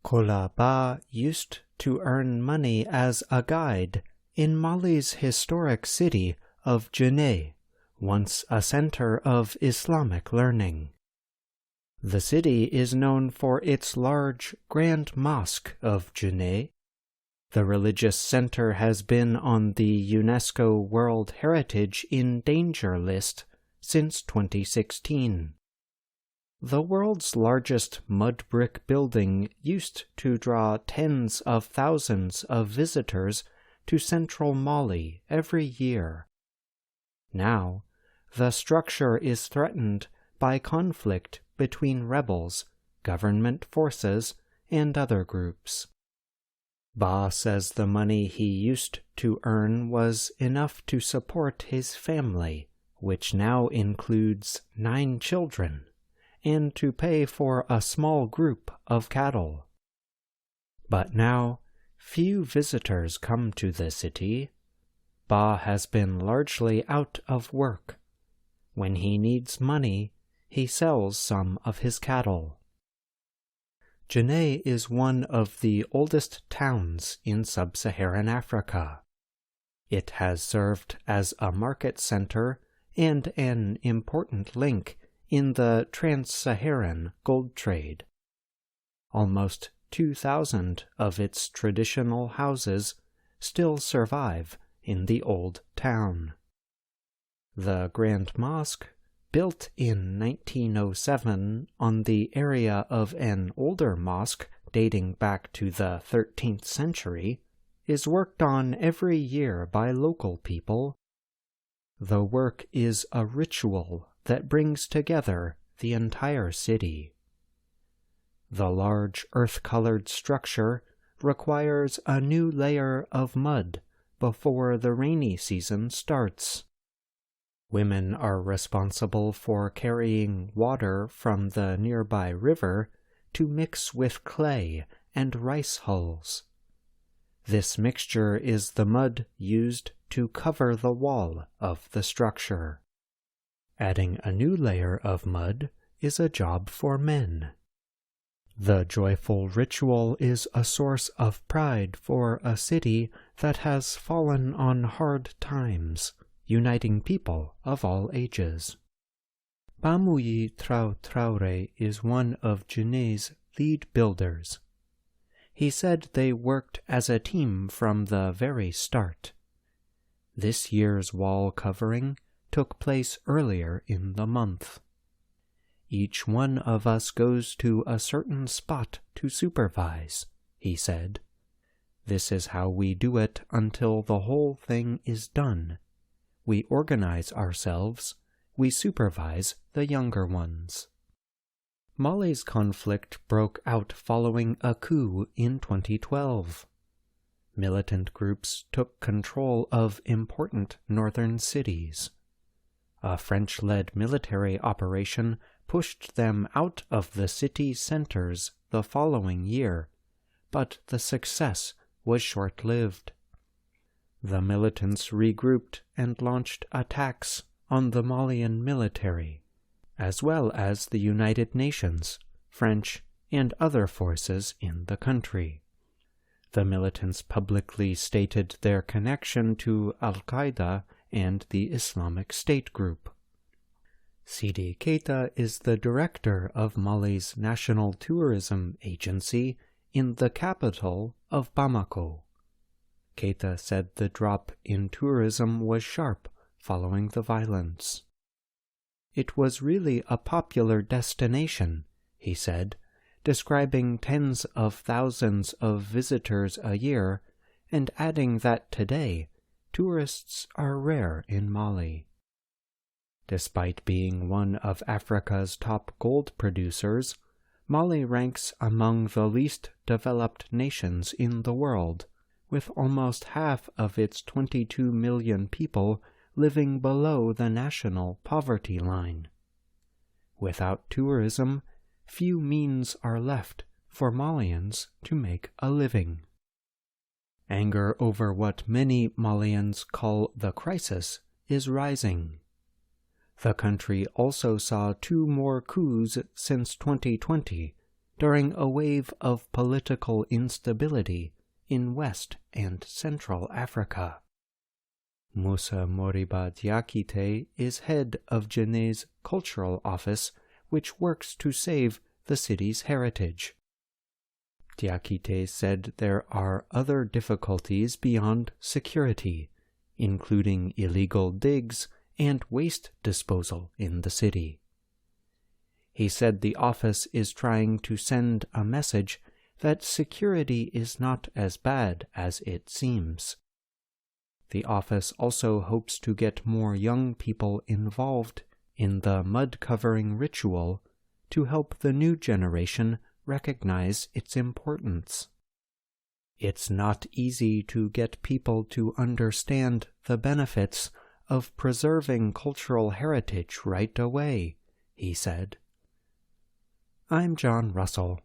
Kola Ba used to earn money as a guide in Mali's historic city of Djenné, once a center of Islamic learning. The city is known for its large Grand Mosque of Djenné. The religious center has been on the UNESCO World Heritage in Danger list since 2016. The world's largest mud brick building used to draw tens of thousands of visitors to central Mali every year. Now, the structure is threatened by conflict between rebels, government forces, and other groups. Ba says the money he used to earn was enough to support his family, which now includes 9 children, and to pay for a small group of cattle. But now, few visitors come to the city. Ba has been largely out of work. When he needs money, he sells some of his cattle. Djenné is one of the oldest towns in sub-Saharan Africa. It has served as a market center and an important link in the trans-Saharan gold trade. Almost 2,000 of its traditional houses still survive in the old town. The Grand Mosque, built in 1907 on the area of an older mosque dating back to the 13th century, is worked on every year by local people. The work is a ritual that brings together the entire city. The large earth-colored structure requires a new layer of mud before the rainy season starts. Women are responsible for carrying water from the nearby river to mix with clay and rice hulls. This mixture is the mud used to cover the wall of the structure. Adding a new layer of mud is a job for men. The joyful ritual is a source of pride for a city that has fallen on hard times, uniting people of all ages. Bamuyi Traoré is one of Djenné's lead builders. He said they worked as a team from the very start. This year's wall covering took place earlier in the month. Each one of us goes to a certain spot to supervise, he said. This is how we do it until the whole thing is done. We organize ourselves, we supervise the younger ones. Mali's conflict broke out following a coup in 2012. Militant groups took control of important northern cities. A French-led military operation pushed them out of the city centers the following year, but the success was short-lived. The militants regrouped and launched attacks on the Malian military, as well as the United Nations, French, and other forces in the country. The militants publicly stated their connection to Al-Qaeda and the Islamic State group. Sidi Keita is the director of Mali's National Tourism Agency in the capital of Bamako. Keita said the drop in tourism was sharp following the violence. It was really a popular destination, he said, describing tens of thousands of visitors a year and adding that today tourists are rare in Mali. Despite being one of Africa's top gold producers, Mali ranks among the least developed nations in the world, with almost half of its 22 million people living below the national poverty line. Without tourism, few means are left for Malians to make a living. Anger over what many Malians call the crisis is rising. The country also saw 2 more coups since 2020, during a wave of political instability in West and Central Africa. Musa Moriba Diakite is head of Djenné's cultural office, which works to save the city's heritage. Diakite said there are other difficulties beyond security, including illegal digs and waste disposal in the city. He said the office is trying to send a message that security is not as bad as it seems. The office also hopes to get more young people involved in the mud-covering ritual to help the new generation recognize its importance. It's not easy to get people to understand the benefits of preserving cultural heritage right away, he said. I'm John Russell.